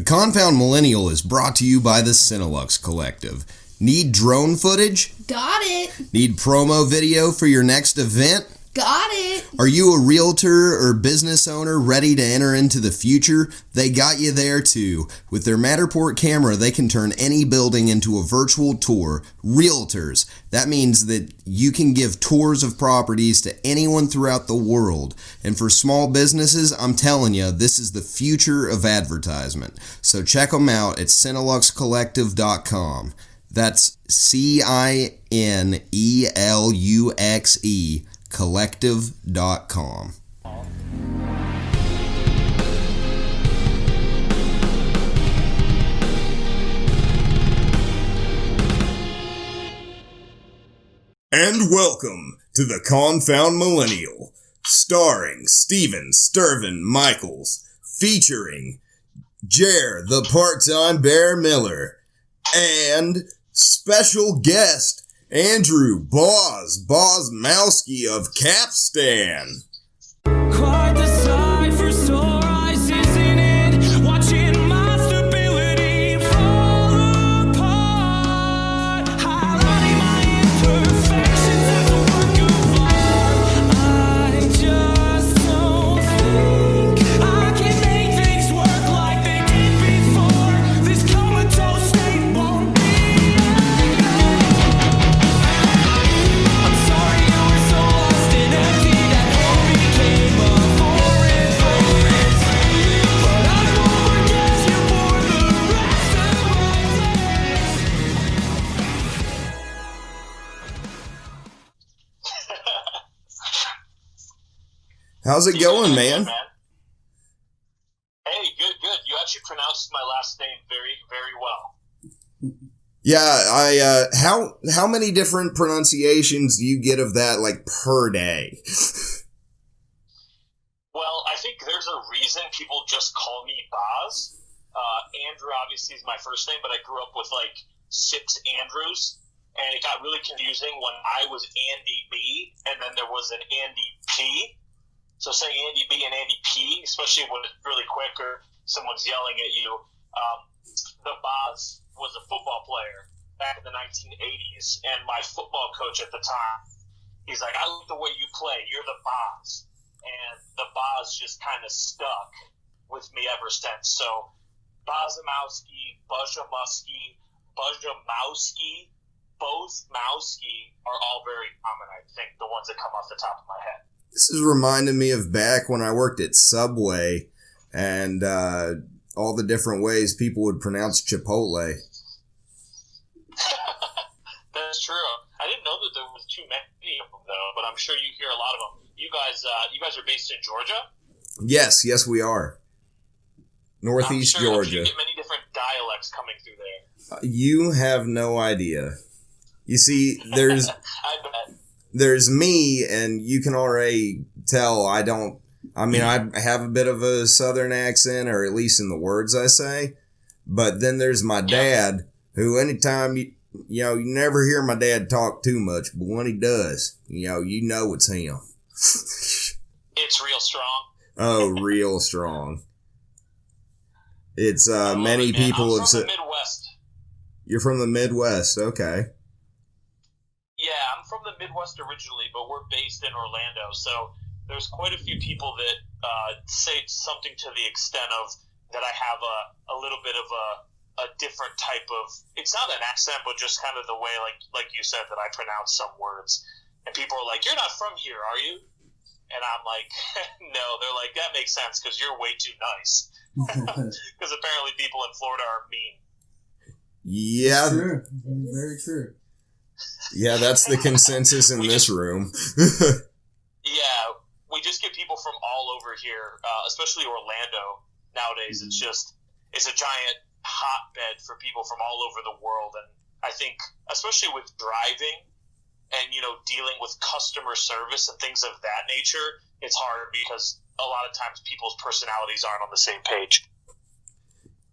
Confound Millennial is brought to you by the Cinelux Collective. Need drone footage? Got it. Need promo video for your next event? Got it. Are you a realtor or business owner ready to enter into the future? They got you there too. With their Matterport camera, they can turn any building into a virtual tour. Realtors. That means that you can give tours of properties to anyone throughout the world. And for small businesses, I'm telling you, this is the future of advertisement. So check them out at CineluxCollective.com. That's CINELUXE collective.com. And welcome to the Confound Millennial, starring Steven Stirvin Michaels, featuring Jarrett the part-time Bear Miller, and special guest Andrew Bozymowski of Capstan. Quite the sight for sore eyes, isn't it? Watching my stability fall apart, highlighting my imperfections as a work of art. I just don't think I can make things work like they did before. This comatose state won't be. How's it going, man? Hey, good. You actually pronounced my last name very, very well. Yeah, how many different pronunciations do you get of that, like, per day? Well, I think there's a reason people just call me Boz. Andrew obviously is my first name, but I grew up with like 6 Andrews, and it got really confusing when I was Andy B, and then there was an Andy P. So saying Andy B and Andy P, especially when it's really quick or someone's yelling at you. The Boz was a football player back in the 1980s, and my football coach at the time, he's like, I like the way you play. You're the Boz. And the Boz just kind of stuck with me ever since. So Bozymowski, Bozymowski are all very common, I think, the ones that come off the top of my head. This is reminding me of back when I worked at Subway and all the different ways people would pronounce Chipotle. That's true. I didn't know that there was too many of them, though, but I'm sure you hear a lot of them. You guys are based in Georgia? Yes, we are. Northeast Georgia. You get many different dialects coming through there. You have no idea. You see, there's... I bet. There's me, and you can already tell I have a bit of a southern accent, or at least in the words I say. But then there's my dad, who anytime, you never hear my dad talk too much, but when he does, you know it's him. It's real strong. Oh, real strong. It's, many people have said... I'm from the Midwest. You're from the Midwest, okay. Yeah, I'm from the Midwest originally, but we're based in Orlando. So there's quite a few people that say something to the extent of that I have a little bit of a different type of, it's not an accent, but just kind of the way, like you said, that I pronounce some words. And people are like, you're not from here, are you? And I'm like, no. They're like, that makes sense because you're way too nice. Because apparently people in Florida are mean. Yeah. True. Very true. Yeah, that's the consensus in this room. Yeah, we just get people from all over here, especially Orlando nowadays. Mm-hmm. It's a giant hotbed for people from all over the world. And I think, especially with driving and, dealing with customer service and things of that nature, it's hard because a lot of times people's personalities aren't on the same page.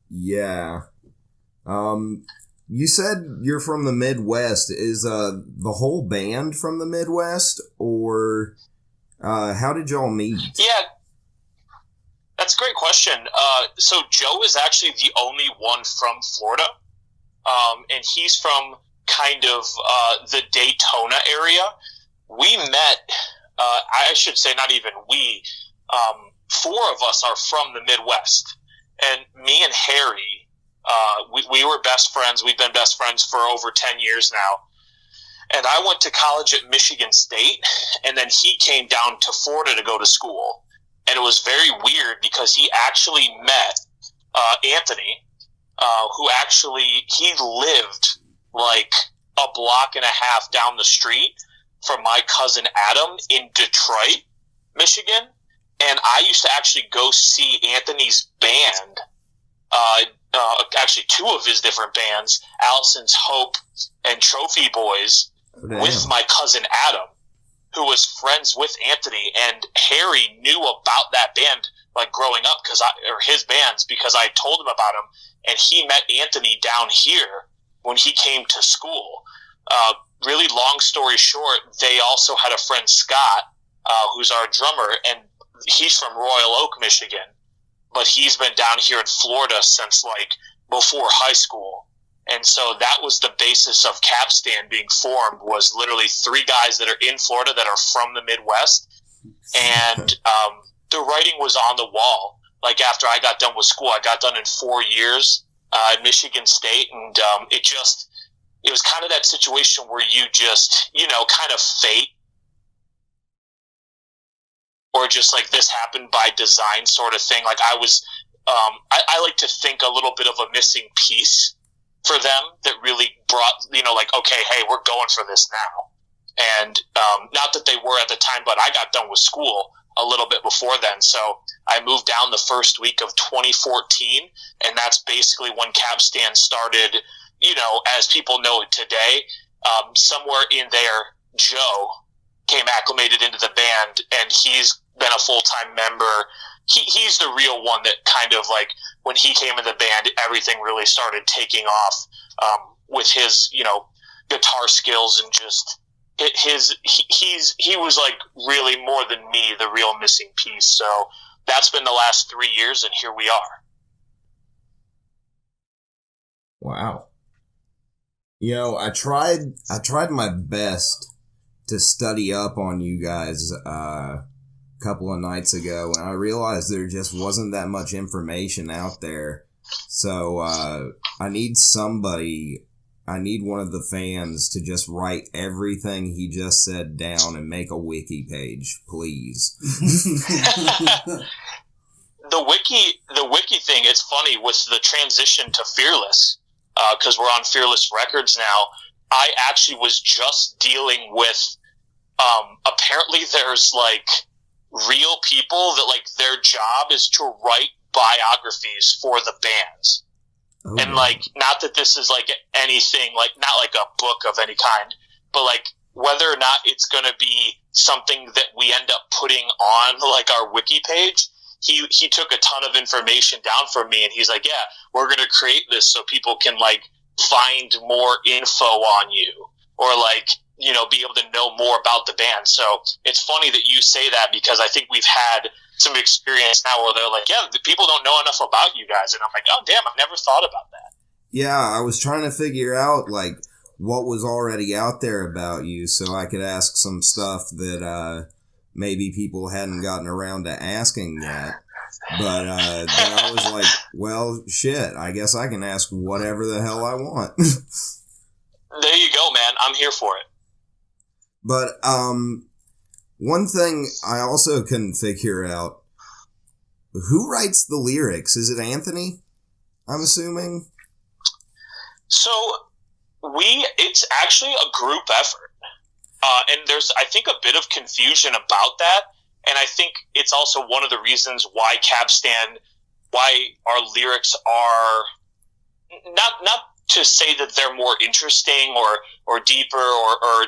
Yeah. You said you're from the Midwest. Is the whole band from the Midwest, or how did y'all meet? Yeah, That's a great question. So Joe is actually the only one from Florida, and he's from kind of the Daytona area. We met, I should say not even we, four of us are from the Midwest. And me and Harry, we were best friends. We've been best friends for over 10 years now. And I went to college at Michigan State, and then he came down to Florida to go to school. And it was very weird because he actually met Anthony, who he lived like a block and a half down the street from my cousin Adam in Detroit, Michigan. And I used to actually go see Anthony's band, actually two of his different bands, Allison's Hope and Trophy Boys, with my cousin Adam, who was friends with Anthony. And Harry knew about that band like growing up or his bands, because I told him about him, and he met Anthony down here when he came to school. Really long story short, they also had a friend, Scott, who's our drummer, and he's from Royal Oak, Michigan, but he's been down here in Florida since like before high school. And so that was the basis of Capstan being formed, was literally three guys that are in Florida that are from the Midwest. And the writing was on the wall. Like after I got done with school, I got done in 4 years at Michigan State. And it was kind of that situation where you just, kind of fate, or just like this happened by design sort of thing. Like I was, I like to think a little bit of a missing piece for them that really brought, like, okay, hey, we're going for this now. And not that they were at the time, but I got done with school a little bit before then. So I moved down the first week of 2014, and that's basically when Capstan started, as people know it today. Somewhere in there, Joe came acclimated into the band, and he's been a full-time member. He's the real one that kind of like, when he came in the band, everything really started taking off with his, guitar skills, and just he was like really more than me, the real missing piece. So that's been the last 3 years, and here we are. Wow. I tried my best to study up on you guys a couple of nights ago, and I realized there just wasn't that much information out there. So I need one of the fans to just write everything he just said down and make a wiki page, please. The wiki thing, it's funny with the transition to Fearless, because we're on Fearless Records now. I actually was just dealing with, apparently there's like real people that like their job is to write biographies for the bands. Oh, and like, not that this is like anything, like not like a book of any kind, but like whether or not it's going to be something that we end up putting on like our wiki page. He took a ton of information down from me, and he's like, yeah, we're going to create this so people can like find more info on you, or like, be able to know more about the band. So it's funny that you say that, because I think we've had some experience now where they're like, yeah, the people don't know enough about you guys. And I'm like, oh, damn, I never thought about that. Yeah, I was trying to figure out like what was already out there about you, so I could ask some stuff that maybe people hadn't gotten around to asking yet. But then I was like, well, shit, I guess I can ask whatever the hell I want. There you go, man. I'm here for it. But one thing I also couldn't figure out, who writes the lyrics? Is it Anthony, I'm assuming? So it's actually a group effort. And there's, I think, a bit of confusion about that. And I think it's also one of the reasons why why our lyrics are not to say that they're more interesting or deeper or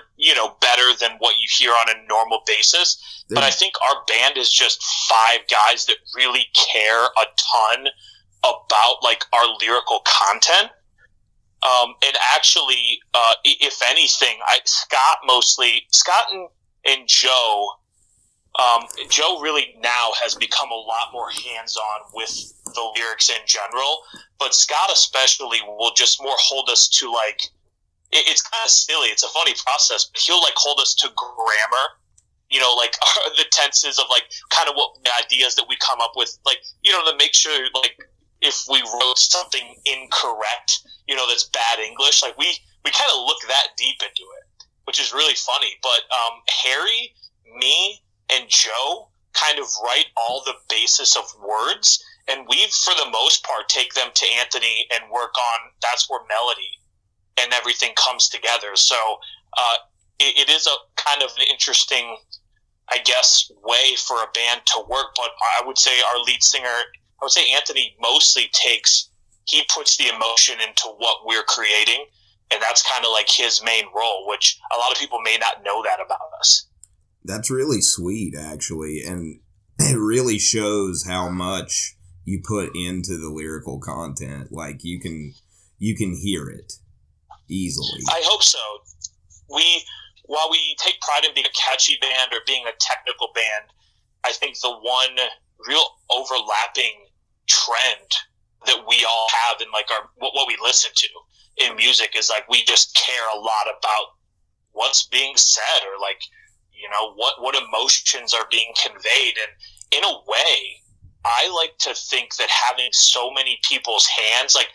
better than what you hear on a normal basis. But I think our band is just 5 guys that really care a ton about like our lyrical content. And actually, if anything, Scott and Joe, Joe really now has become a lot more hands-on with the lyrics in general, but Scott especially will just more hold us to, like, it's kind of silly. It's a funny process, but he'll, like, hold us to grammar, you know, like the tenses of, like, kind of what the ideas that we come up with, like, you know, to make sure, like, if we wrote something incorrect, you know, that's bad English, like, we kind of look that deep into it, which is really funny. But Harry, me, and Joe kind of write all the basis of words, and we, for the most part, take them to Anthony and work on, that's where melody and everything comes together. So it is a kind of an interesting, I guess, way for a band to work, but I would say our lead singer, I would say Anthony mostly he puts the emotion into what we're creating, and that's kind of like his main role, which a lot of people may not know that about us. That's really sweet, actually, and it really shows how much you put into the lyrical content. Like, you can hear it easily. I hope so. While we take pride in being a catchy band or being a technical band, I think the one real overlapping trend that we all have in, like, what we listen to in music is, like, we just care a lot about what's being said, or, like, you know, what emotions are being conveyed. And in a way, I like to think that having so many people's hands, like,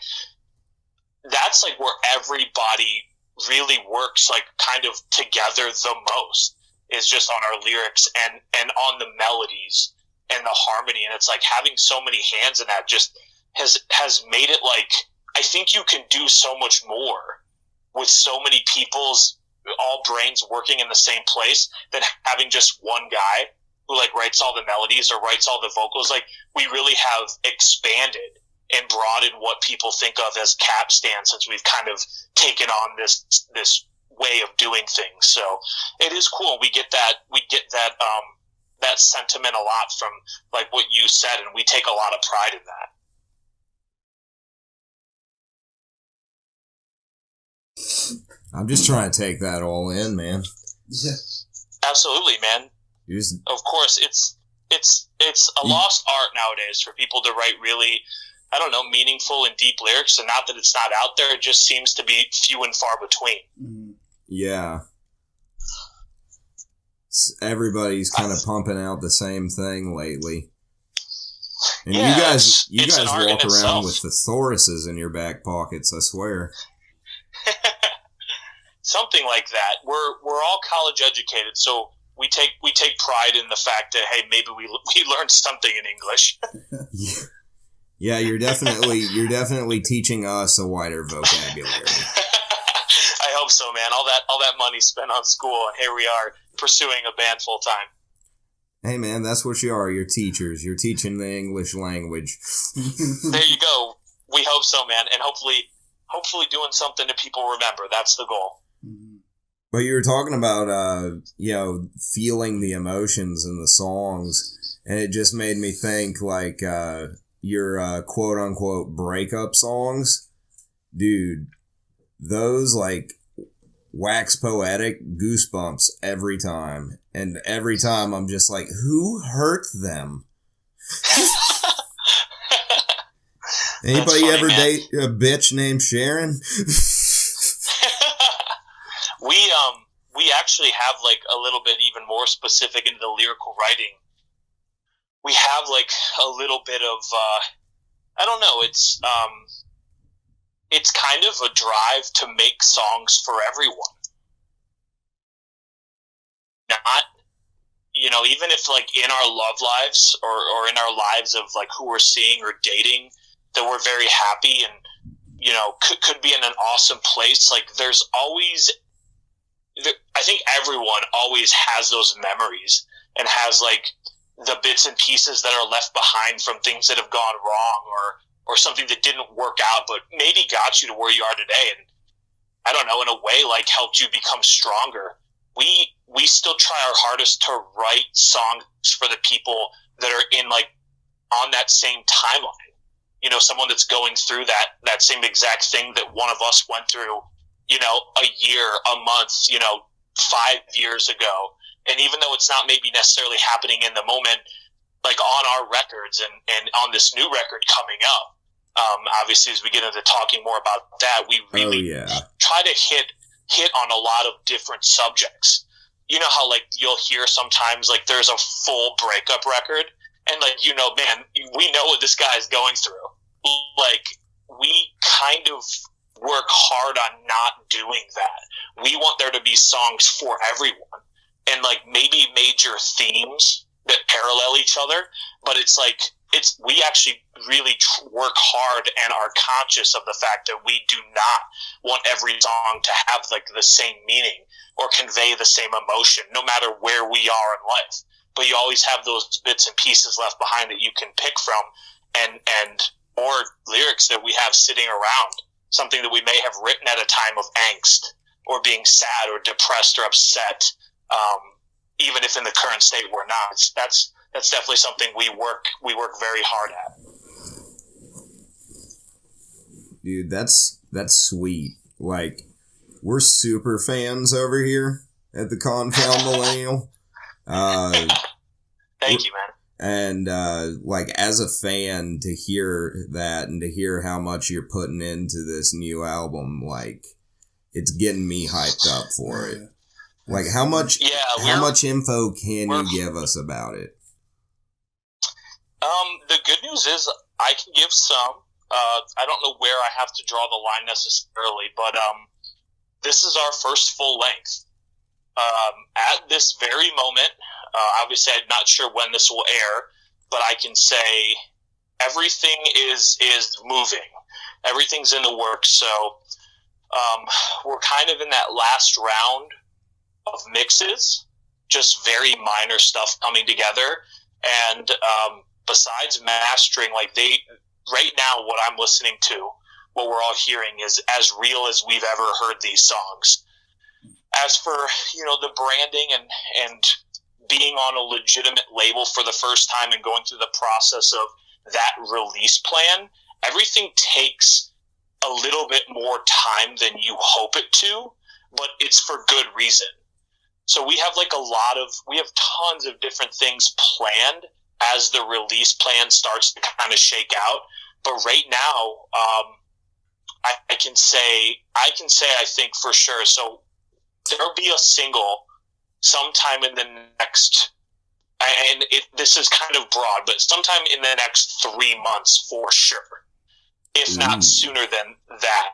that's, like, where everybody really works, like, kind of together the most, is just on our lyrics and on the melodies and the harmony. And it's like having so many hands in that just has made it, like, I think you can do so much more with so many people's all brains working in the same place than having just one guy who, like, writes all the melodies or writes all the vocals. Like, we really have expanded and broadened what people think of as Capstan, since we've kind of taken on this way of doing things. So it is cool. We get that that sentiment a lot from, like, what you said, and we take a lot of pride in that. I'm just trying to take that all in, man. Yeah. Absolutely, man. Of course, it's a lost art nowadays for people to write really, I don't know, meaningful and deep lyrics. And not that it's not out there, it just seems to be few and far between. Yeah. Everybody's kind of pumping out the same thing lately. And yeah, you guys walk around itself with thesauruses in your back pockets, I swear. Something like that. We're all college educated, so we take pride in the fact that, hey, maybe we learned something in English. Yeah, you're definitely teaching us a wider vocabulary. I hope so, man. All that money spent on school, and here we are pursuing a band full time. Hey, man, that's what you are. You're teachers. You're teaching the English language. There you go. We hope so, man, and hopefully doing something that people remember. That's the goal. But you were talking about, feeling the emotions in the songs, and it just made me think, like, your quote-unquote breakup songs. Dude, those, like, wax poetic, goosebumps every time. And every time I'm just like, who hurt them? Anybody funny, ever man. date a bitch named Sharon? We actually have, like, a little bit even more specific into the lyrical writing. We have, like, a little bit of, I don't know, it's kind of a drive to make songs for everyone. Not, even if, like, in our love lives or in our lives of, like, who we're seeing or dating, that we're very happy and, could be in an awesome place. Like, there's always, I think everyone always has those memories and has, like, the bits and pieces that are left behind from things that have gone wrong or something that didn't work out, but maybe got you to where you are today. And I don't know, in a way, like, helped you become stronger. We still try our hardest to write songs for the people that are in, like, on that same timeline. Someone that's going through that same exact thing that one of us went through, a year, a month, 5 years ago. And even though it's not maybe necessarily happening in the moment, like on our records and on this new record coming up, obviously as we get into talking more about that, we really try to hit on a lot of different subjects. You know how like you'll hear sometimes like there's a full breakup record and like, you know, man, we know what this guy is going through. Like we kind of work hard on not doing that. We want there to be songs for everyone and like maybe major themes that parallel each other, but it's like we actually really work hard and are conscious of the fact that we do not want every song to have like the same meaning or convey the same emotion, no matter where we are in life. But you always have those bits and pieces left behind that you can pick from, and or lyrics that we have sitting around, something that we may have written at a time of angst or being sad or depressed or upset. Even if in the current state we're not, that's definitely something we work very hard at. Dude, that's sweet. Like, we're super fans over here at the Confound Millennial. Thank you, man. And like as a fan, to hear that and to hear how much you're putting into this new album, like it's getting me hyped up for it. Like how much info can you give us about it? The good news is I can give some. I don't know where I have to draw the line necessarily, but this is our first full length. At this very moment, obviously I'm not sure when this will air, but I can say everything is moving. Everything's in the works, so we're kind of in that last round of mixes, just very minor stuff coming together. And besides mastering, like right now what I'm listening to, what we're all hearing is as real as we've ever heard these songs. As for, you know, the branding and being on a legitimate label for the first time and going through the process of that release plan, everything takes a little bit more time than you hope it to, but it's for good reason. So we have tons of different things planned as the release plan starts to kind of shake out. But right now, I can say I think for sure. So there'll be a single sometime in the next, and this is kind of broad, but sometime in the next 3 months for sure, if not sooner than that.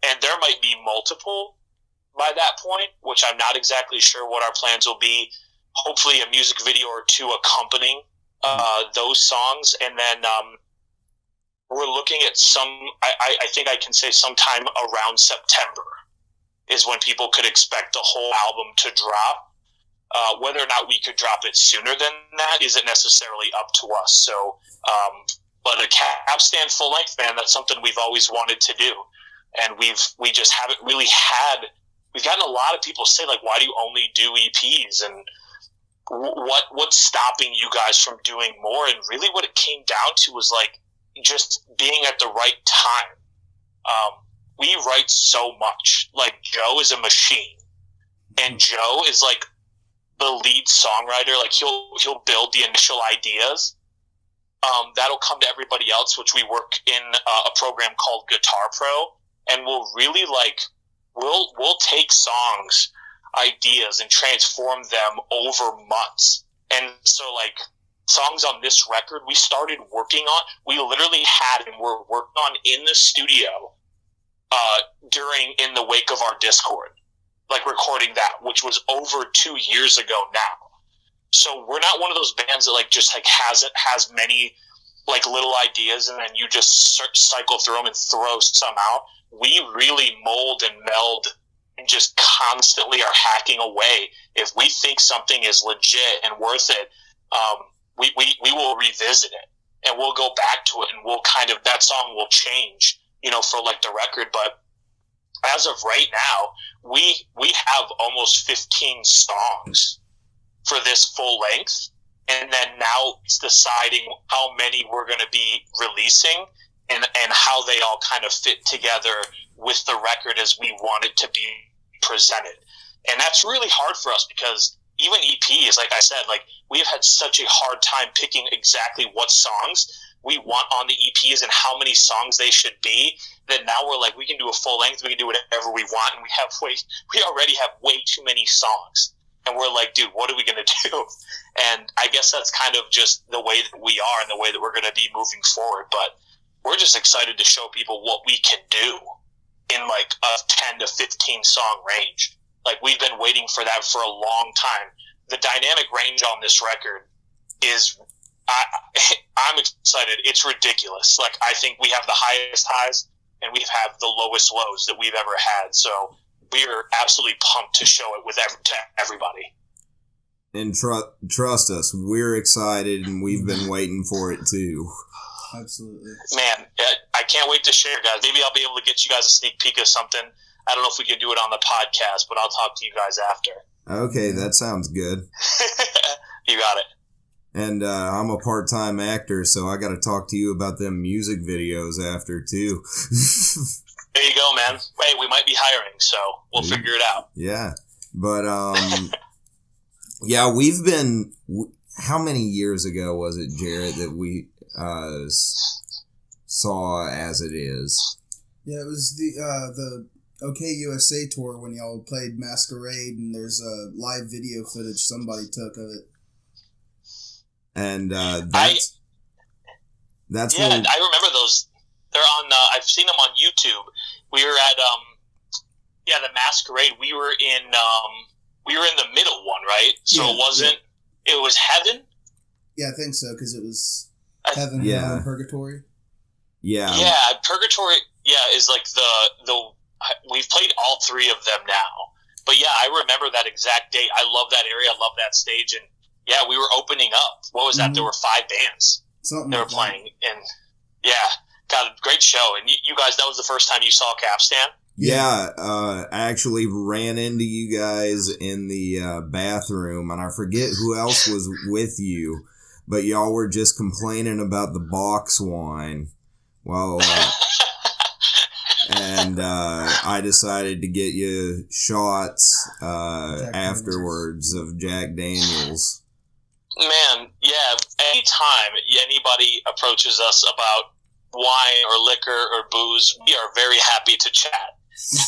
And there might be multiple by that point, which I'm not exactly sure what our plans will be. Hopefully a music video or two accompanying those songs. And then we're looking at I think I can say sometime around September is when people could expect the whole album to drop. Whether or not we could drop it sooner than that isn't necessarily up to us. So, but a Capstan full length, man, that's something we've always wanted to do. And we just haven't really we've gotten a lot of people say, like, why do you only do EPs? And what's stopping you guys from doing more? And really what it came down to was like just being at the right time. We write so much. Like, Joe is a machine, and Joe is like the lead songwriter. Like he'll build the initial ideas. That'll come to everybody else, which we work in a program called Guitar Pro, and we'll really we'll take songs, ideas, and transform them over months. And so like songs on this record we started working on, we literally had and were working on in the studio in the wake of our Discord, like recording that, which was over 2 years ago now. So we're not one of those bands that like just like has many like little ideas and then you just cycle through them and throw some out. We really mold and meld and just constantly are hacking away. If we think something is legit and worth it, we will revisit it and we'll go back to it and we'll that song will change, you know, for like the record. But as of right now, we have almost 15 songs for this full length. And then now it's deciding how many we're going to be releasing and how they all kind of fit together with the record as we want it to be presented. And that's really hard for us because even EPs, like I said, like we have had such a hard time picking exactly what songs we want on the EPs and how many songs they should be, that now we're like, we can do a full length, we can do whatever we want, and we already have way too many songs. And we're like, dude, what are we going to do? And I guess that's kind of just the way that we are and the way that we're going to be moving forward. But we're just excited to show people what we can do in like a 10 to 15 song range. Like, we've been waiting for that for a long time. The dynamic range on this record is, I'm excited. It's ridiculous. Like, I think we have the highest highs and we have the lowest lows that we've ever had. So we are absolutely pumped to show it to everybody. And trust us, we're excited, and we've been waiting for it too. Absolutely. Man, I can't wait to share, guys. Maybe I'll be able to get you guys a sneak peek of something. I don't know if we can do it on the podcast, but I'll talk to you guys after. Okay, that sounds good. You got it. And I'm a part-time actor, so I got to talk to you about them music videos after, too. There you go, man. Hey, we might be hiring, so we'll figure it out. Yeah. But, yeah, we've been... How many years ago was it, Jarrett, that we saw As It Is? Yeah, it was the OK USA tour when y'all played Masquerade, and there's a live video footage somebody took of it. And that's yeah, when, I remember those. They're on. I've seen them on YouTube. We were at the Masquerade. We were in the middle one, right? So Yeah, it wasn't. Yeah. It was Heaven. Yeah, I think so, because it was Heaven, Yeah. Hell, and Purgatory. yeah. Yeah, Purgatory. Yeah, is like the. We've played all three of them now, but yeah, I remember that exact date. I love that area. I love that stage, and yeah, we were opening up. What was that? There were 5 bands Something they were like that. playing, and yeah, got a great show. And you guys, that was the first time you saw Capstan. Yeah, I actually ran into you guys in the bathroom, and I forget who else was with you, but y'all were just complaining about the box wine. Well, and I decided to get you shots afterwards of Jack Daniels. Man, yeah, anytime anybody approaches us about wine or liquor or booze, we are very happy to chat.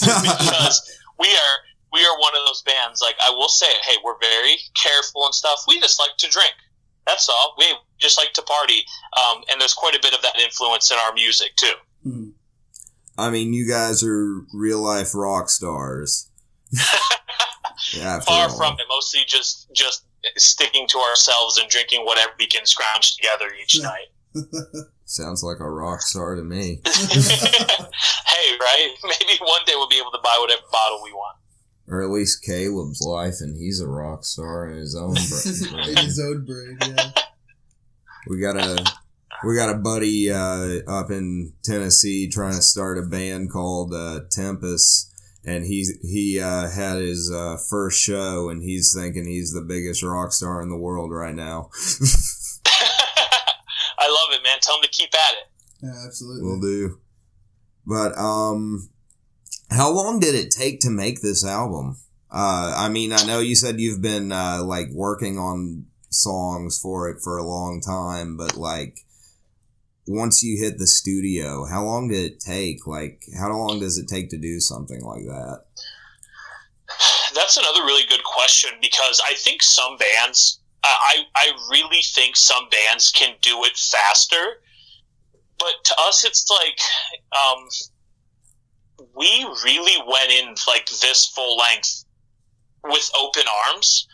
Because we are one of those bands, like, I will say it, hey, we're very careful and stuff. We just like to drink. That's all. We just like to party. And there's quite a bit of that influence in our music, too. Mm-hmm. I mean, you guys are real-life rock stars. Far from it. Mostly just sticking to ourselves and drinking whatever we can scrounge together each night. Sounds like a rock star to me. Hey, right? Maybe one day we'll be able to buy whatever bottle we want. Or at least Caleb's life, and he's a rock star in his own brain. In his own brain, yeah. We got a buddy up in Tennessee trying to start a band called Tempest, and he had his first show, and he's thinking he's the biggest rock star in the world right now. I love it, man. Tell them to keep at it. Yeah, absolutely. Will do. But how long did it take to make this album? I mean, I know you said you've been like working on songs for it for a long time, but like, once you hit the studio, how long did it take? Like, how long does it take to do something like that? That's another really good question, because I think some bands, I really think some bands can do it faster, but to us it's like, we really went in like this full length with open arms.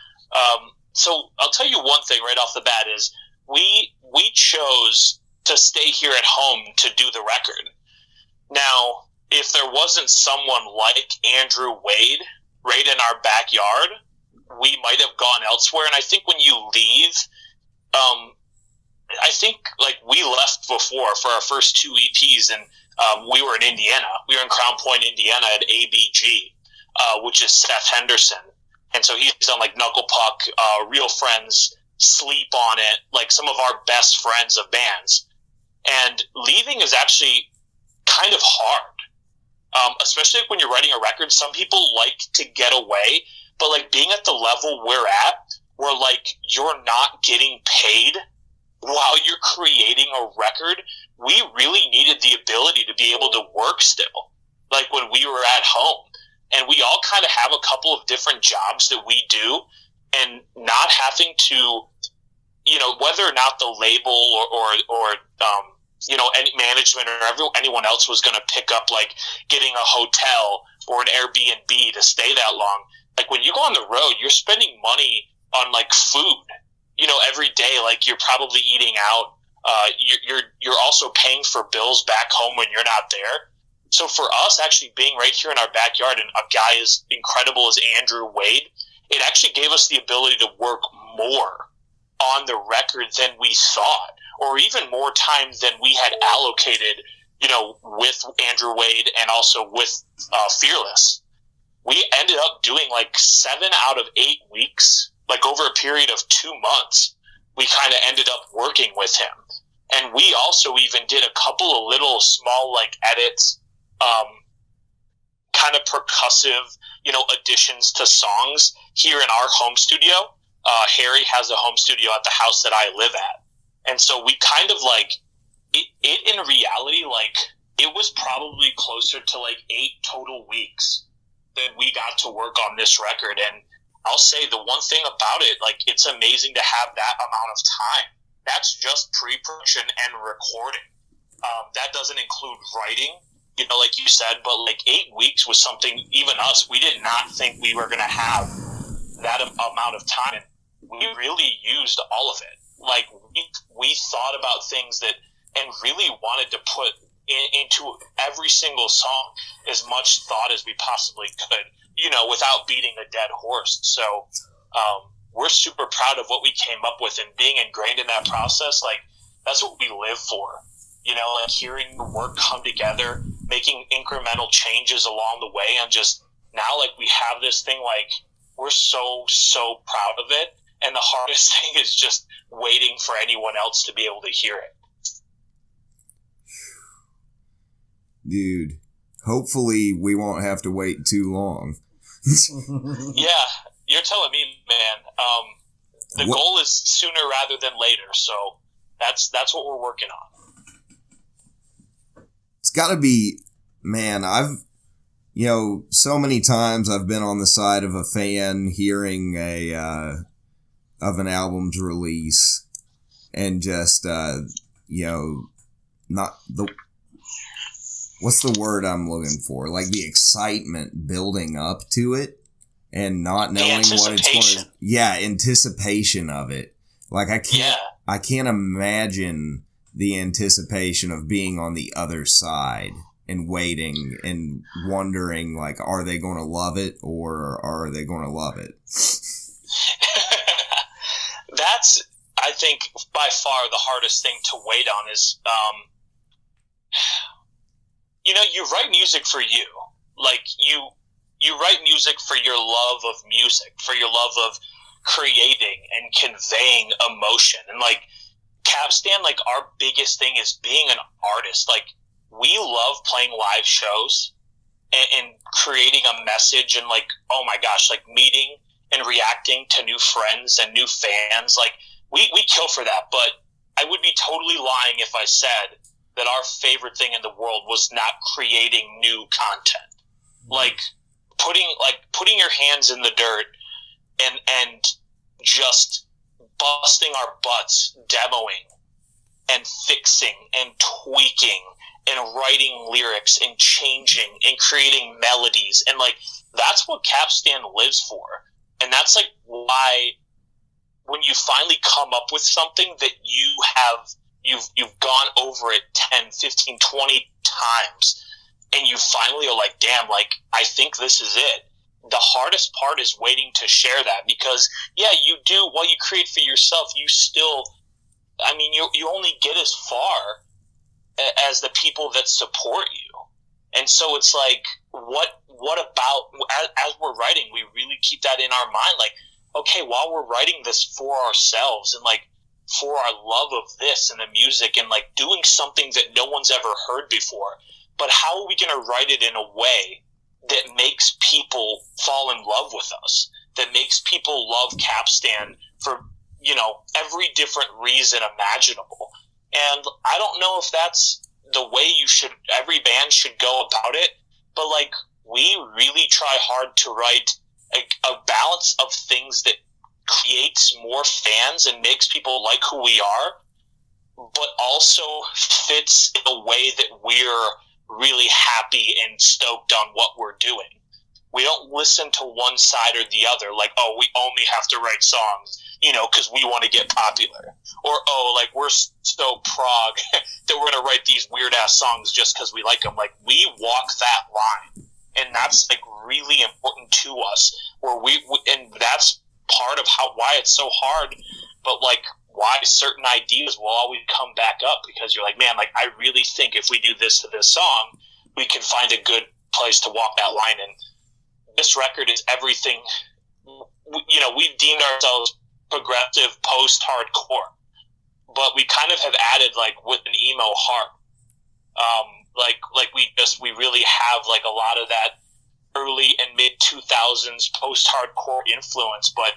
So I'll tell you one thing right off the bat is we chose to stay here at home to do the record. Now, if there wasn't someone like Andrew Wade right in our backyard, we might have gone elsewhere. And I think when you leave, I think like we left before for our first 2 EPs, and we were in Indiana. We were in Crown Point, Indiana at ABG, which is Seth Henderson. And so he's done like Knuckle Puck, Real Friends, Sleep on It, like some of our best friends of bands. And leaving is actually kind of hard, especially when you're writing a record. Some people like to get away. but like being at the level we're at, where like you're not getting paid while you're creating a record, we really needed the ability to be able to work still, like when we were at home. And we all kind of have a couple of different jobs that we do, and not having to, you know, whether or not the label or you know, any management or anyone else was going to pick up like getting a hotel or an Airbnb to stay that long. Like when you go on the road, you're spending money on like food, you know, every day. Like you're probably eating out. You're also paying for bills back home when you're not there. So for us actually being right here in our backyard, and a guy as incredible as Andrew Wade, it actually gave us the ability to work more on the record than we thought, or even more time than we had allocated, you know, with Andrew Wade and also with Fearless. We ended up doing like 7 out of 8 weeks, like over a period of 2 months, we kind of ended up working with him. And we also even did a couple of little small like edits, kind of percussive, you know, additions to songs here in our home studio. Harry has a home studio at the house that I live at. And so we kind of like, it in reality, like it was probably closer to like 8 total weeks that we got to work on this record. And I'll say the one thing about it, like it's amazing to have that amount of time. That's just pre-production and recording. That doesn't include writing, you know, like you said, but like 8 weeks was something, even us, we did not think we were going to have that amount of time. And we really used all of it. Like we thought about things that, and really wanted to put into every single song as much thought as we possibly could, you know, without beating a dead horse. So, we're super proud of what we came up with, and being ingrained in that process. Like that's what we live for, you know, like hearing the work come together, making incremental changes along the way. And just now, like we have this thing, like we're so proud of it. And the hardest thing is just waiting for anyone else to be able to hear it. Dude, hopefully we won't have to wait too long. Yeah, you're telling me, man. The goal is sooner rather than later, so that's what we're working on. It's got to be, man, I've, you know, so many times I've been on the side of a fan hearing of an album's release and just, you know, not the, what's the word I'm looking for? Like the excitement building up to it and not knowing what it's going to, anticipation of it. Like I can't imagine the anticipation of being on the other side and waiting and wondering, like, are they going to love it or are they going to love it? That's, I think, by far the hardest thing to wait on is, you know, you write music for you. Like, you write music for your love of music, for your love of creating and conveying emotion. And, like, Capstan, like, our biggest thing is being an artist. Like, we love playing live shows and creating a message and, like, oh my gosh, like, meeting and reacting to new friends and new fans. Like, we kill for that. But I would be totally lying if I said that our favorite thing in the world was not creating new content. Like putting your hands in the dirt and just busting our butts demoing and fixing and tweaking and writing lyrics and changing and creating melodies. And like, that's what Capstan lives for. And that's like why when you finally come up with something that you've gone over it 10, 15, 20 times, and you finally are like, damn, like, I think this is it. The hardest part is waiting to share that, because, yeah, you do, while you create for yourself, you still, I mean, you only get as far as the people that support you. And so it's like, what about, as we're writing, we really keep that in our mind, like, okay, while we're writing this for ourselves and, like, for our love of this and the music and, like, doing something that no one's ever heard before, but how are we going to write it in a way that makes people fall in love with us? that makes people love Capstan for, every different reason imaginable. And I don't know if that's the way every band should go about it, but like, we really try hard to write a balance of things that creates more fans and makes people like who we are, but also fits in a way that we're really happy and stoked on what we're doing. We don't listen to one side or the other, like, oh, we only have to write songs, because we want to get popular. Or, oh, like, we're so prog that we're going to write these weird-ass songs just because we like them. Like, we walk that line. And that's, like, really important to us. And that's part of why it's so hard, but, like, why certain ideas will always come back up, because you're like, man, like, I really think if we do this to this song, we can find a good place to walk that line. And this record is everything. We've deemed ourselves progressive post-hardcore, but we kind of have added, like, with an emo heart. We really have, like, a lot of that early and mid 2000s post-hardcore influence, but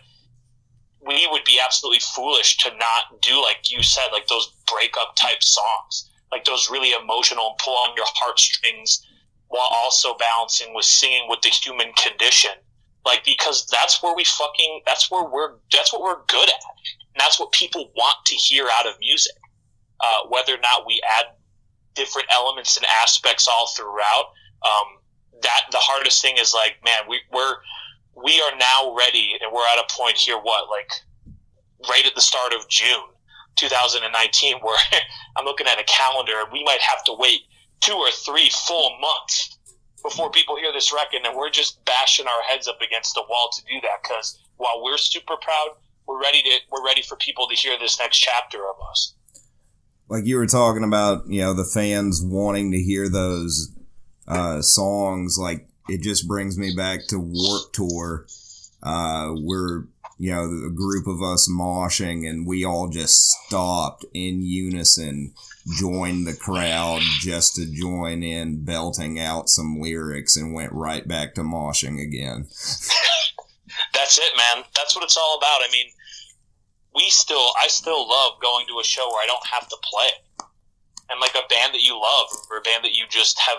we would be absolutely foolish to not do, like you said, like those breakup type songs, like those really emotional and pull on your heartstrings, while also balancing with singing with the human condition. Like, because that's what we're good at. And that's what people want to hear out of music. Whether or not we add different elements and aspects all throughout, that the hardest thing is, like, man, we are now ready, and we're at a point here, right at the start of June 2019, where I'm looking at a calendar, and we might have to wait 2 or 3 full months before people hear this record, and we're just bashing our heads up against the wall to do that, because while we're super proud, we're ready for people to hear this next chapter of us. Like you were talking about, the fans wanting to hear those songs, like, it just brings me back to Warped Tour, where, a group of us moshing, and we all just stopped in unison, joined the crowd just to join in, belting out some lyrics, and went right back to moshing again. That's it, man. That's what it's all about. I mean, I still love going to a show where I don't have to play. And, like, a band that you love, or a band that you just have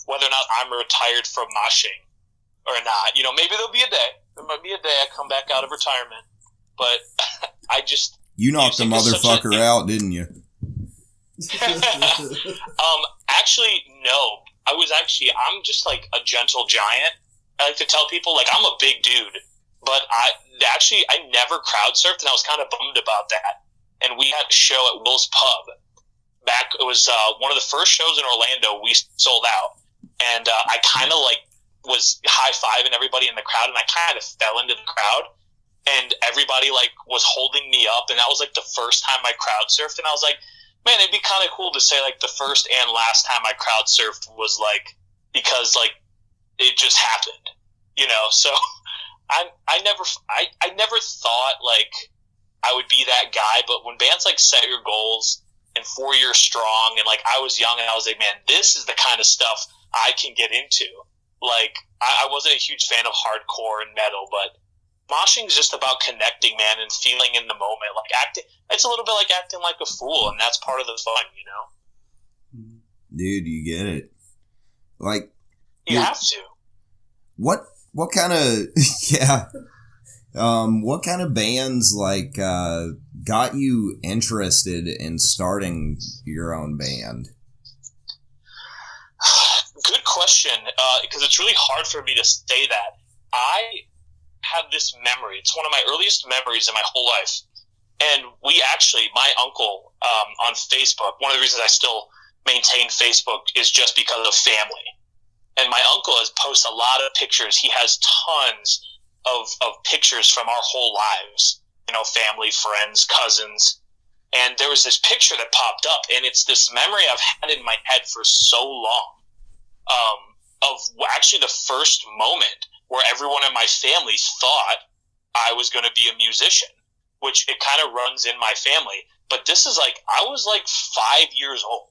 whether or not I'm retired from moshing or not, maybe there'll be a day. There might be a day I come back out of retirement. But I just... You knocked the motherfucker out, didn't you? Actually, no. I'm just, like, a gentle giant. I like to tell people, like, I'm a big dude. But I never crowd surfed, and I was kind of bummed about that. And we had a show at Will's Pub. It was one of the first shows in Orlando. We sold out, and I kind of was high-fiving everybody in the crowd, and I kind of fell into the crowd, and everybody was holding me up, and that was the first time I crowd surfed, and I was like, man, it'd be kind of cool to say the first and last time I crowd surfed was because it just happened, So I never thought I would be that guy, but when bands Set Your Goals and 4 Years Strong, and I was young, and I was like, man, this is the kind of stuff I can get into. I wasn't a huge fan of hardcore and metal, but moshing is just about connecting, man, and feeling in the moment. It's a little bit like acting like a fool, and that's part of the fun, Dude, you get it. You have to. What kind of yeah? What kind of bands got you interested in starting your own band? Good question, because it's really hard for me to say that. I have this memory. It's one of my earliest memories in my whole life. And my uncle on Facebook, one of the reasons I still maintain Facebook is just because of family. And my uncle has posted a lot of pictures. He has tons of pictures from our whole lives, family, friends, cousins. And there was this picture that popped up, and it's this memory I've had in my head for so long, of actually the first moment where everyone in my family thought I was going to be a musician, which it kind of runs in my family. But this is I was 5 years old,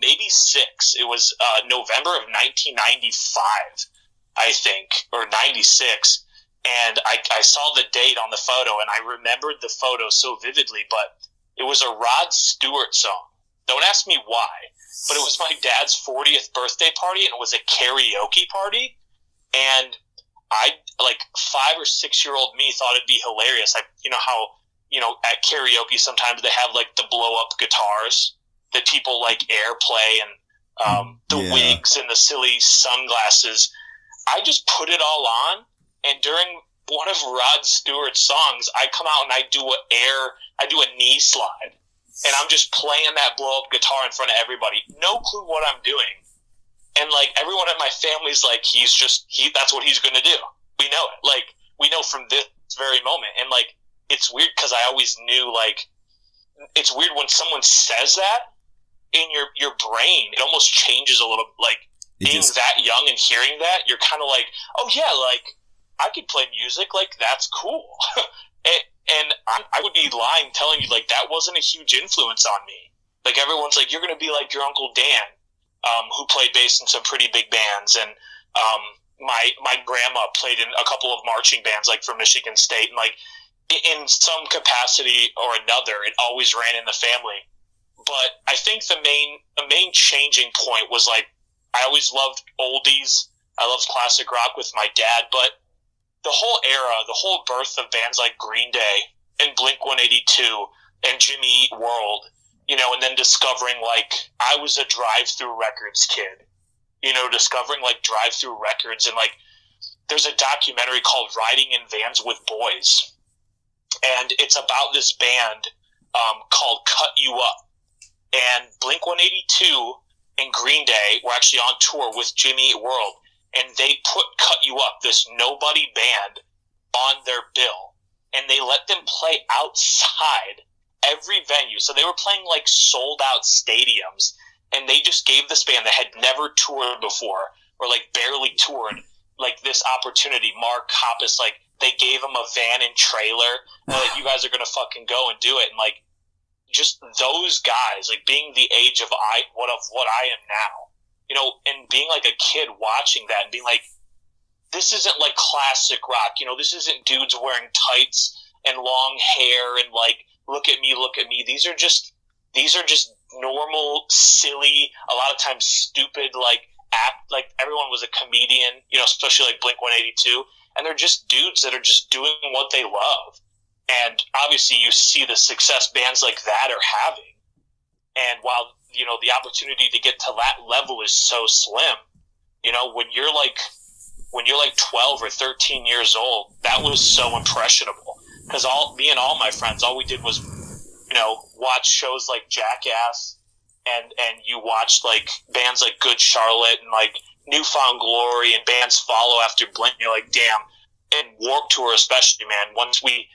maybe 6. It was November of 1995, I think, or 96. And I saw the date on the photo, and I remembered the photo so vividly, but it was a Rod Stewart song. Don't ask me why, but it was my dad's 40th birthday party, and it was a karaoke party. And I, like 5 or 6 year old me, thought it'd be hilarious. You know how, at karaoke sometimes they have like the blow up guitars that people like airplay and the wigs and the silly sunglasses. I just put it all on, and during one of Rod Stewart's songs, I come out and I do a knee slide, and I'm just playing that blow up guitar in front of everybody. No clue what I'm doing. And like everyone in my family's like, that's what he's going to do. We know it. Like we know from this very moment. And like, it's weird because I always knew, like, it's weird when someone says that in your brain, it almost changes a little, like being that young and hearing that, you're kind of like, oh yeah, like I could play music. Like that's cool. and I would be lying telling you like that wasn't a huge influence on me. Like everyone's like, you're going to be like your Uncle Dan. Who played bass in some pretty big bands, and my grandma played in a couple of marching bands, like for Michigan State, and like in some capacity or another, it always ran in the family. But I think the main changing point was like I always loved oldies. I loved classic rock with my dad, but the whole era, the whole birth of bands like Green Day and Blink-182 and Jimmy Eat World. And then discovering, like, I was a drive-through records kid, discovering, like, drive-through records. And, like, there's a documentary called Riding in Vans with Boys. And it's about this band called Cut You Up. And Blink-182 and Green Day were actually on tour with Jimmy Eat World. And they put Cut You Up, this nobody band, on their bill. And they let them play outside every venue. So they were playing like sold out stadiums, and they just gave this band that had never toured before or like barely toured like this opportunity. Mark Hoppus, like they gave them a van and trailer, and like, you guys are gonna fucking go and do it. And like just those guys, like being the age of what I am now, and being like a kid watching that and being like, this isn't like classic rock, this isn't dudes wearing tights and long hair and like look at me. These are just normal, silly, a lot of times stupid, like act like everyone was a comedian, especially like Blink-182, and they're just dudes that are just doing what they love. And obviously you see the success bands like that are having. And while, the opportunity to get to that level is so slim, when you're like 12 or 13 years old, that was so impressionable. Because me and all my friends, all we did was, watch shows like Jackass, and you watched like bands like Good Charlotte and like Newfound Glory, and bands follow after Blink. You're like, damn. And Warped Tour especially, man. Once we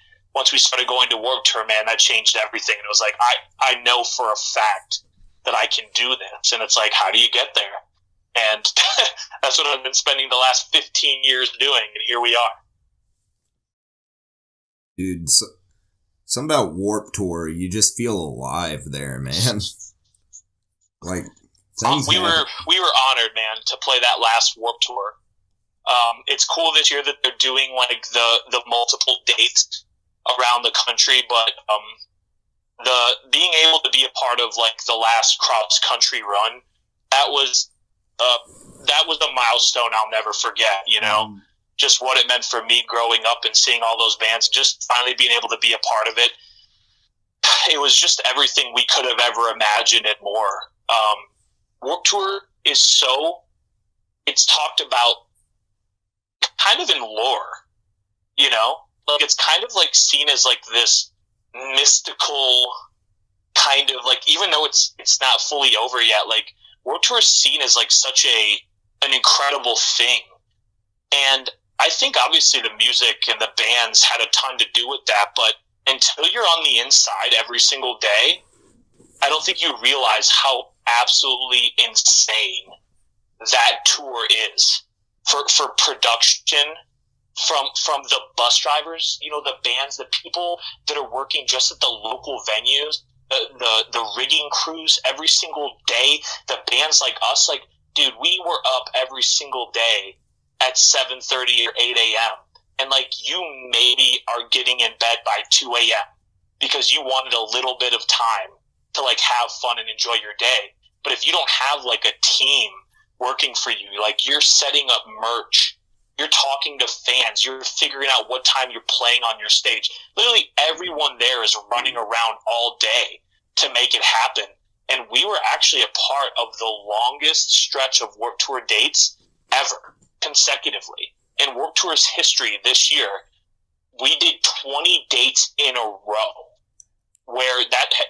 started going to Warped Tour, man, that changed everything. And it was like, I know for a fact that I can do this. And it's like, how do you get there? And that's what I've been spending the last 15 years doing, and here we are. Dude, something about Warped Tour, you just feel alive there, man. Like, we were honored, man, to play that last Warped Tour. It's cool this year that they're doing like the multiple dates around the country, but the being able to be a part of like the last cross country run, that was a milestone I'll never forget. Just what it meant for me growing up and seeing all those bands, just finally being able to be a part of it. It was just everything we could have ever imagined and more. Warped Tour is it's talked about kind of in lore, like it's kind of like seen as like this mystical kind of like, even though it's not fully over yet, like Warped Tour is seen as like such an incredible thing. And I think obviously the music and the bands had a ton to do with that, but until you're on the inside every single day, I don't think you realize how absolutely insane that tour is for production, from the bus drivers, the bands, the people that are working just at the local venues, the rigging crews every single day, the bands like us, like, dude, we were up every single day at 7:30 or 8 a.m. and like you maybe are getting in bed by 2 a.m. because you wanted a little bit of time to like have fun and enjoy your day. But if you don't have like a team working for you, like you're setting up merch, you're talking to fans, you're figuring out what time you're playing on your stage. Literally everyone there is running around all day to make it happen. And we were actually a part of the longest stretch of Warped Tour dates ever, consecutively. In Warped Tour's history this year, we did 20 dates in a row, where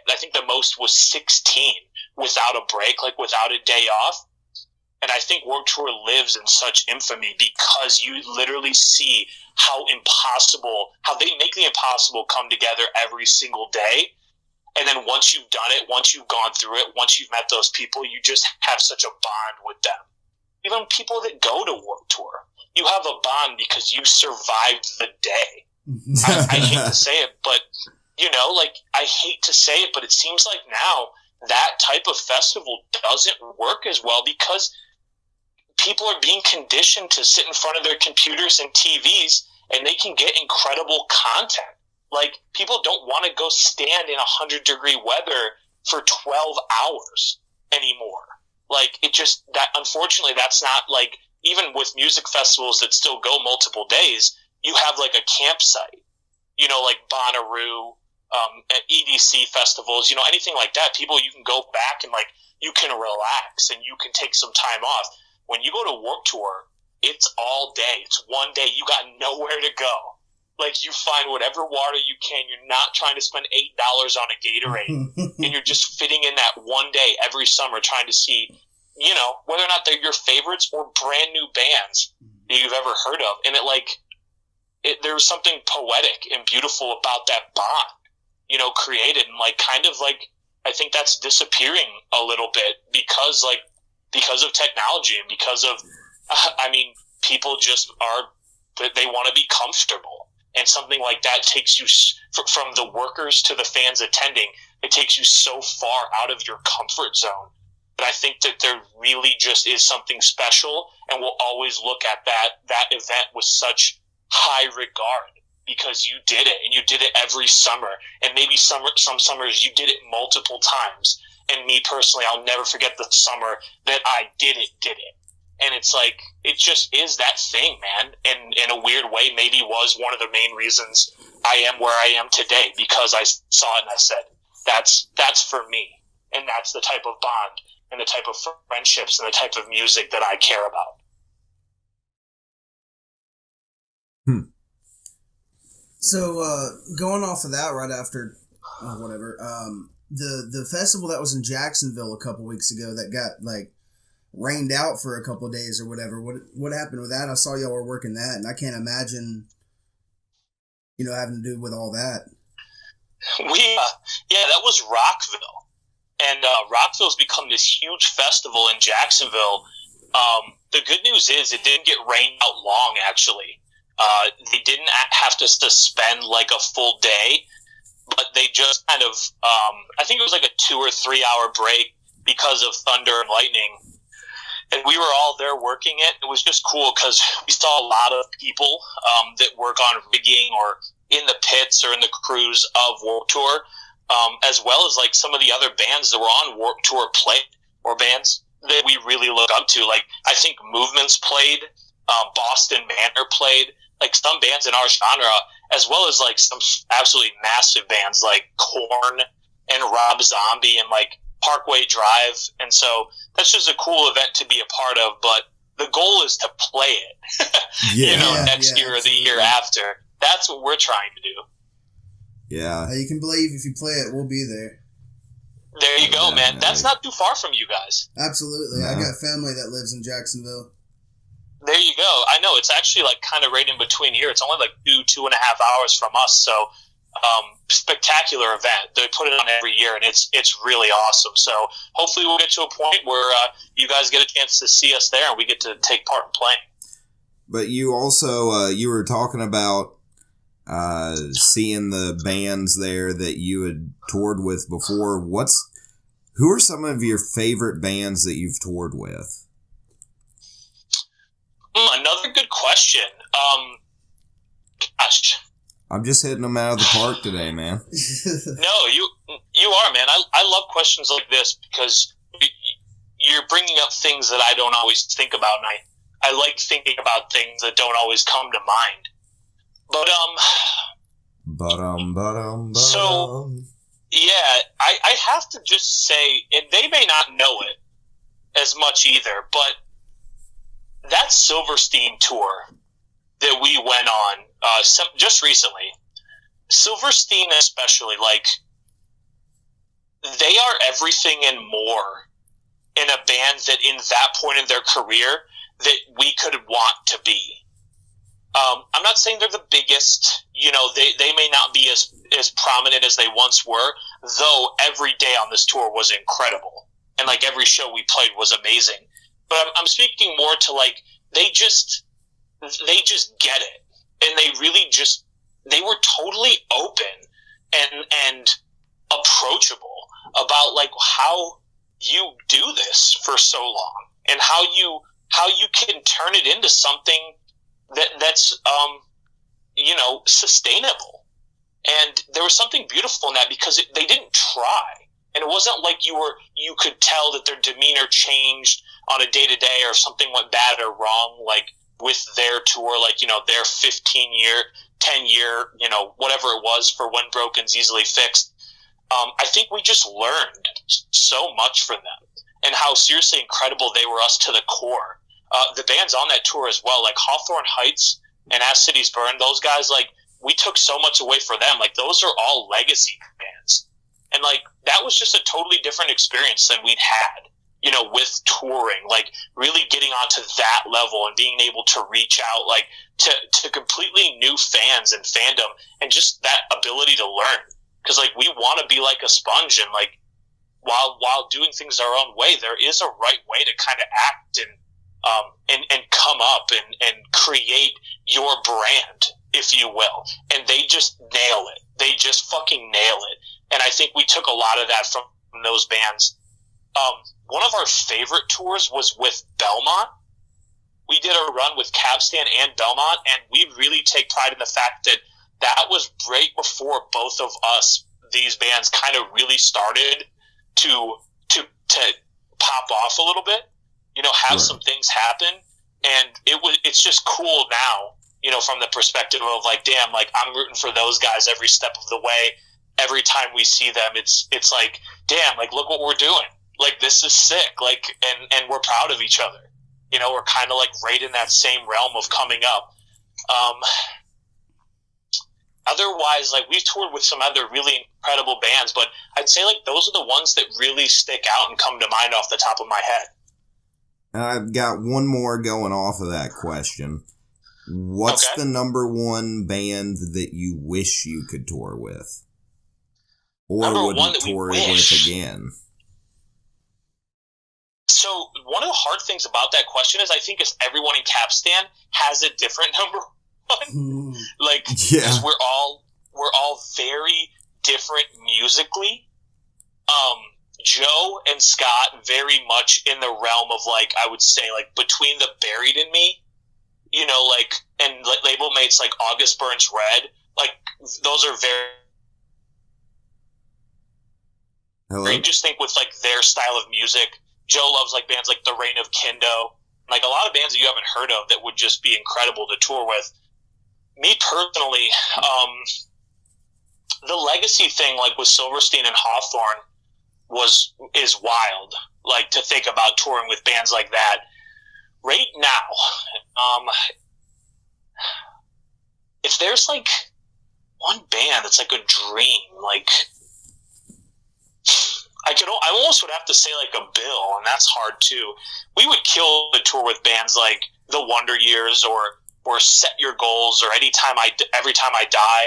I think the most was 16 without a break, like without a day off. And I think Warped Tour lives in such infamy because you literally see how they make the impossible come together every single day. And then once you've done it, once you've gone through it, once you've met those people, you just have such a bond with them. Even people that go to Warped Tour, you have a bond because you survived the day. I hate to say it, but I hate to say it, but it seems like now that type of festival doesn't work as well because people are being conditioned to sit in front of their computers and TVs, and they can get incredible content. Like, people don't want to go stand in 100-degree weather for 12 hours anymore. Like, unfortunately, that's not, like, even with music festivals that still go multiple days, you have, like, a campsite, like Bonnaroo, EDC festivals, anything like that. People, you can go back and, like, you can relax and you can take some time off. When you go to Warped Tour, it's all day. It's one day. You got nowhere to go. Like, you find whatever water you can. You're not trying to spend $8 on a Gatorade. And you're just fitting in that one day every summer trying to see, whether or not they're your favorites or brand new bands that you've ever heard of. And there was something poetic and beautiful about that bond, created. And, like, kind of like, I think that's disappearing a little bit because of technology and because of, people just they want to be comfortable. And something like that takes you from the workers to the fans attending. It takes you so far out of your comfort zone. But I think that there really just is something special, and we'll always look at that event with such high regard because you did it, and you did it every summer. And maybe some summers you did it multiple times. And me personally, I'll never forget the summer that I did it. And it's like, it just is that thing, man. And in a weird way, maybe was one of the main reasons I am where I am today, because I saw it and I said, that's for me. And that's the type of bond and the type of friendships and the type of music that I care about. So, going off of that right after, the festival that was in Jacksonville a couple weeks ago that got, like, rained out for a couple of days or whatever. What happened with that? I saw y'all were working that, and I can't imagine, having to do with all that. That was Rockville, and Rockville's become this huge festival in Jacksonville. The good news is it didn't get rained out long. Actually, they didn't have to suspend like a full day, but they just kind of, I think it was like a 2 or 3 hour break because of thunder and lightning. And we were all there working it. It was just cool because we saw a lot of people that work on rigging or in the pits or in the crews of Warped Tour, as well as like some of the other bands that were on Warped Tour played, or bands that we really look up to. Like, I think Movements played, Boston Manor played, like some bands in our genre, as well as like some absolutely massive bands like Korn and Rob Zombie and like Parkway Drive. And so that's just a cool event to be a part of, but the goal is to play it next year or the year after. That's what we're trying to do. Yeah. You can believe if you play it, we'll be there. There you go, man. That's not too far from you guys. Absolutely. I got family that lives in Jacksonville. There you go. I know, it's actually like kind of right in between here. It's only like 2.5 hours from us. So spectacular event. They put it on every year, and it's really awesome. So hopefully we'll get to a point where you guys get a chance to see us there and we get to take part in playing. But you also you were talking about seeing the bands there that you had toured with before. Who are some of your favorite bands that you've toured with? Another good question. Josh? I'm just hitting them out of the park today, man. No, you are, man. I love questions like this because you're bringing up things that I don't always think about, and I like thinking about things that don't always come to mind. So, yeah, I have to just say, and they may not know it as much either, but that Silverstein tour that we went on just recently, Silverstein especially, like, they are everything and more in a band that in that point in their career that we could want to be. I'm not saying they're the biggest, they may not be as prominent as they once were, though every day on this tour was incredible. And like every show we played was amazing. But I'm speaking more to like, they just get it. And they really they were totally open and approachable about like how you do this for so long and how you can turn it into something that's sustainable. And there was something beautiful in that because they didn't try, and it wasn't like you could tell that their demeanor changed on a day-to-day or something went bad or wrong, like with their tour, like their 15-year, 10-year, whatever it was for When Broken's Easily Fixed. I think we just learned so much from them and how seriously incredible they were us to the core. The bands on that tour as well, like Hawthorne Heights and As Cities Burn, those guys, like, we took so much away for them. Like, those are all legacy bands. And, like, that was just a totally different experience than we'd had, with touring, like, really getting onto that level and being able to reach out, like, to completely new fans and fandom and just that ability to learn. Because, like, we want to be like a sponge and, like, while doing things our own way, there is a right way to kind of act and come up and create your brand, if you will. And they just nail it. They just fucking nail it. And I think we took a lot of that from those bands. One of our favorite tours was with Belmont. We did a run with Capstan and Belmont, and we really take pride in the fact that was right before both of us, these bands, kind of really started to pop off a little bit, have some things happen. And it's just cool now, from the perspective of like, damn, like I'm rooting for those guys every step of the way. Every time we see them, it's like, damn, like look what we're doing. Like this is sick. Like, and we're proud of each other. We're kind of like right in that same realm of coming up. Otherwise, like we've toured with some other really incredible bands, but I'd say like those are the ones that really stick out and come to mind off the top of my head. I've got one more going off of that question. What's the number one band that you wish you could tour with? Or wouldn't tour with again? So one of the hard things about that question is I think is everyone in Capstan has a different number one. Like, because we're all very different musically. Joe and Scott very much in the realm of like, I would say like between the Buried in Me, like, and label mates like August Burns Red, like those are very, just think with like their style of music. Joe loves like bands like The Reign of Kindo, like a lot of bands that you haven't heard of that would just be incredible to tour with. Me personally, the legacy thing, like with Silverstein and Hawthorne, is wild. Like to think about touring with bands like that. Right now, if there's like one band that's like a dream, like I almost would have to say like a Bill, and that's hard too. We would kill the tour with bands like The Wonder Years or Set Your Goals or Every Time I Die,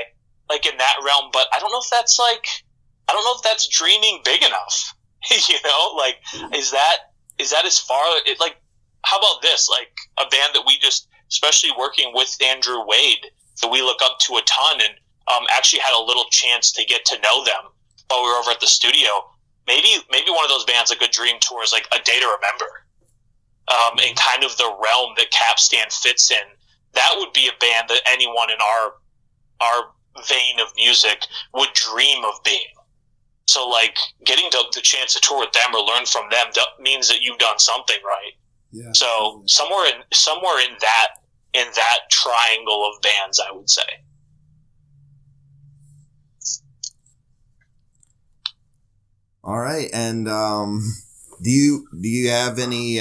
like in that realm. But I don't know if that's dreaming big enough. Like is that as far? Like how about this? Like a band that we just, especially working with Andrew Wade, that we look up to a ton, and actually had a little chance to get to know them while we were over at the studio. Maybe one of those bands, a good dream tour, is like A Day to Remember, and kind of the realm that Capstan fits in. That would be a band that anyone in our our vein of music would dream of being. So, like, getting the chance to tour with them or learn from them means that you've done something right. Yeah. So somewhere in that triangle of bands, I would say. All right, and do you have any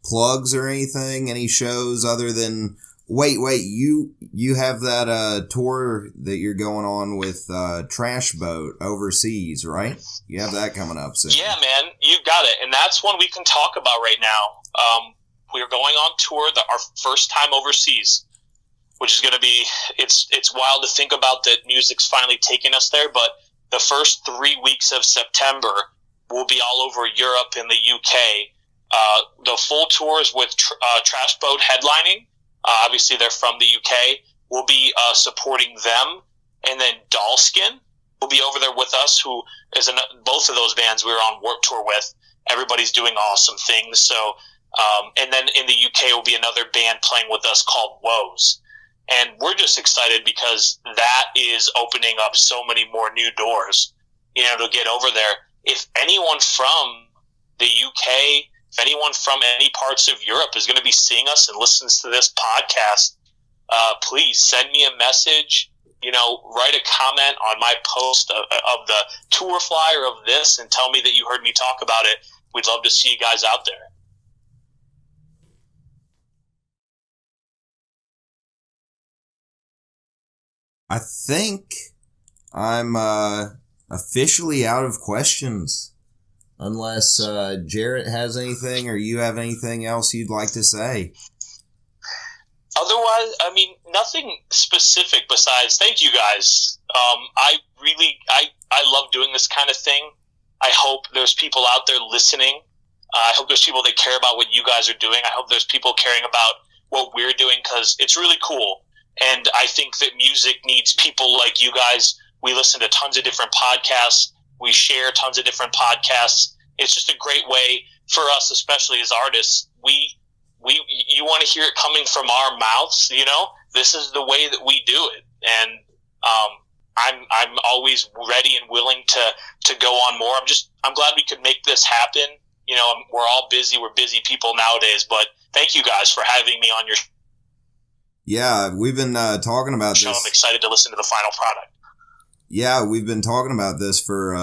plugs or anything? Any shows other than wait? You have that tour that you're going on with Trash Boat overseas, right? You have that coming up soon. Yeah, man, you got it, and that's one we can talk about right now. We're going on tour, our first time overseas, which is going to be it's wild to think about that music's finally taking us there, but the first 3 weeks of September, we'll be all over Europe and the UK. The full tour is with Trash Boat headlining. Obviously, they're from the UK. We'll be supporting them. And then Dollskin will be over there with us, who is both of those bands we were on Warped Tour with. Everybody's doing awesome things. So, and then in the UK will be another band playing with us called Woes. And we're just excited because that is opening up so many more new doors, to get over there. If anyone from the UK, if anyone from any parts of Europe is going to be seeing us and listens to this podcast, please send me a message, write a comment on my post of the tour flyer of this and tell me that you heard me talk about it. We'd love to see you guys out there. I think I'm officially out of questions. Unless Jarrett has anything or you have anything else you'd like to say. Otherwise, nothing specific besides thank you guys. I love doing this kind of thing. I hope there's people out there listening. I hope there's people that care about what you guys are doing. I hope there's people caring about what we're doing because it's really cool. And I think that music needs people like you guys. We listen to tons of different podcasts. We share tons of different podcasts. It's just a great way for us, especially as artists. You want to hear it coming from our mouths, This is the way that we do it. And I'm always ready and willing to go on more. I'm glad we could make this happen. We're all busy. We're busy people nowadays, but thank you guys for having me on your show. Yeah, we've been talking about this. I'm excited to listen to the final product. Yeah, we've been talking about this for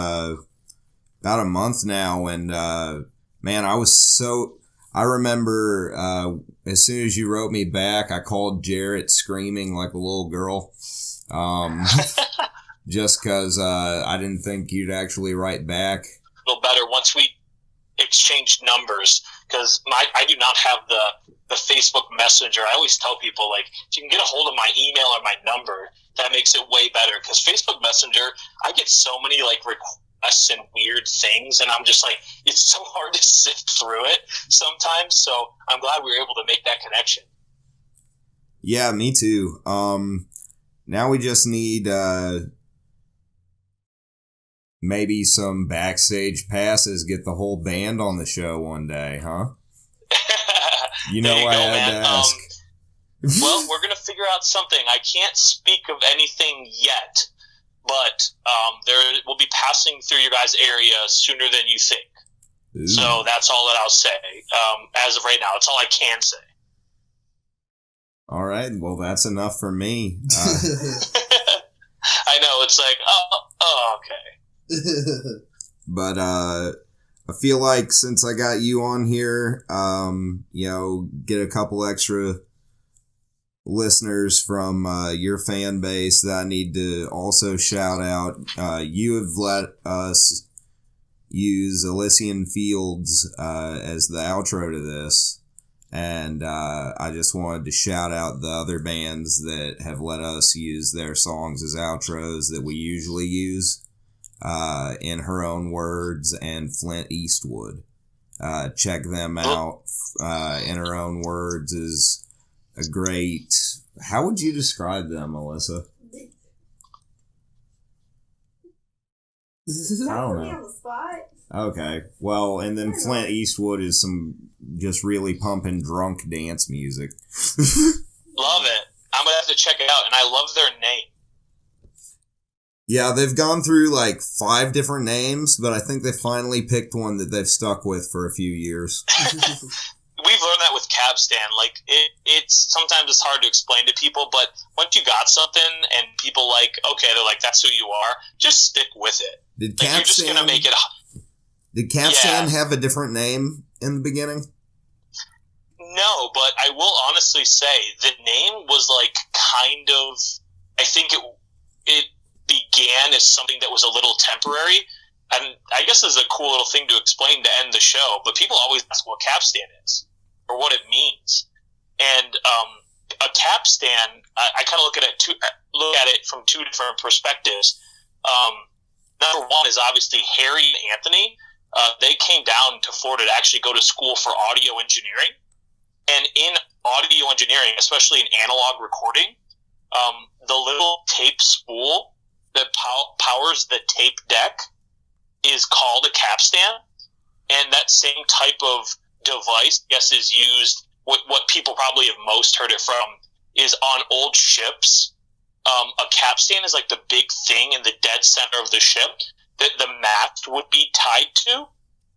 about a month now, and man, I remember as soon as you wrote me back, I called Jarrett screaming like a little girl, just because I didn't think you'd actually write back. A little better once we exchanged numbers, because I do not have the Facebook Messenger. I always tell people, like, if you can get a hold of my email or my number, that makes it way better, because Facebook Messenger, I get so many requests and weird things, and I'm just like, it's so hard to sift through it sometimes. So I'm glad we were able to make that connection. Yeah, me too. Now we just need maybe some backstage passes, get the whole band on the show one day, huh? I had to ask. Well, we're going to figure out something. I can't speak of anything yet, but there will be passing through your guys' area sooner than you think. Ooh. So that's all that I'll say. As of right now, it's all I can say. All right. Well, that's enough for me. I know. It's like, okay. But I feel like since I got you on here, get a couple extra listeners from your fan base that I need to also shout out. You have let us use Elysian Fields as the outro to this, and I just wanted to shout out the other bands that have let us use their songs as outros that we usually use. In Her Own Words and Flint Eastwood. Check them out. In Her Own Words is a great... How would you describe them, Melissa? I don't know. Okay. Well, and then Flint Eastwood is some just really pumping drunk dance music. Love it. I'm going to have to check it out, and I love their name. Yeah, they've gone through like 5 different names, but I think they finally picked one that they've stuck with for a few years. We've learned that with Capstan. Like, it's sometimes it's hard to explain to people, but once you got something and people like, okay, they're like, that's who you are, just stick with it. Did Like, you're just gonna make it. Did Capstan have a different name in the beginning? No, but I will honestly say the name was like kind of. I think it began as something that was a little temporary, and I guess this is a cool little thing to explain to end the show. But people always ask what Capstan is or what it means, and a capstan. I kind of look at it from 2 different perspectives. Number one is obviously Harry and Anthony. They came down to Florida to actually go to school for audio engineering. And in audio engineering, especially in analog recording, the little tape spool that powers the tape deck is called a capstan. And that same type of device, I guess, is used, what people probably have most heard it from, is on old ships. A capstan is like the big thing in the dead center of the ship that the mast would be tied to.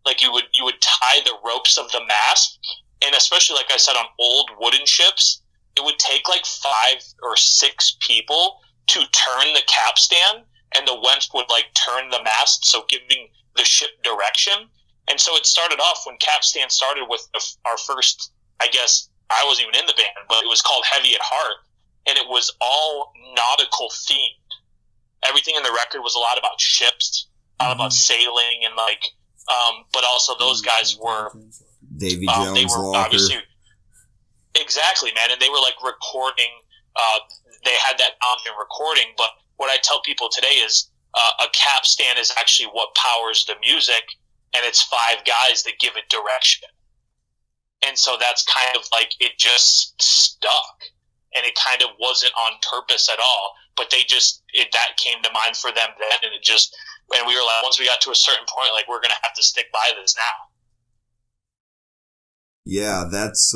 Like you would tie the ropes of the mast. And especially, like I said, on old wooden ships, it would take like 5 or 6 people to turn the capstan, and the wens would like turn the mast, so giving the ship direction. And so it started off when Capstan started with our first, I guess, I wasn't even in the band, but it was called Heavy at Heart, and it was all nautical themed. Everything in the record was a lot about ships, a lot about sailing, and like, but also those guys were. Davy Jones, they were Walker. obviously exactly, man, and they were like recording. They had that ambient recording, but what I tell people today is a capstan is actually what powers the music, and it's 5 guys that give it direction. And so that's kind of like it just stuck, and it kind of wasn't on purpose at all. But that came to mind for them then, and and we were like, once we got to a certain point, like we're gonna have to stick by this now. Yeah, that's,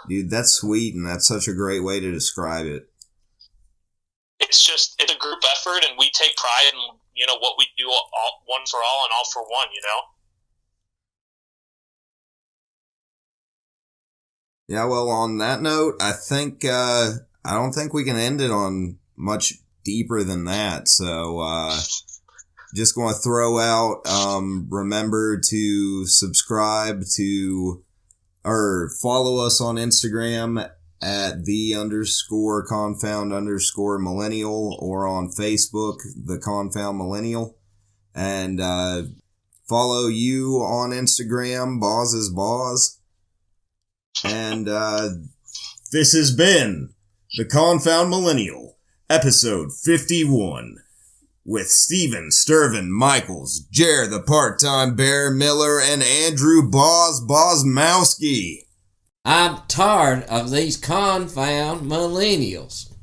dude, that's sweet, and that's such a great way to describe it. It's a group effort, and we take pride in, what we do, all, one for all and all for one, Yeah, well, on that note, I don't think we can end it on much deeper than that, so, just going to throw out, remember to subscribe to, or follow us on Instagram at _Confound_Millennial, or on Facebook, the Confound Millennial, and, follow you on Instagram, Boz is Boz, and, this has been the Confound Millennial, episode 51. With Steven Stirvin Michaels, Jarrett the Part-Time Bear Miller, and Andrew Bozymowski. I'm tired of these confound millennials.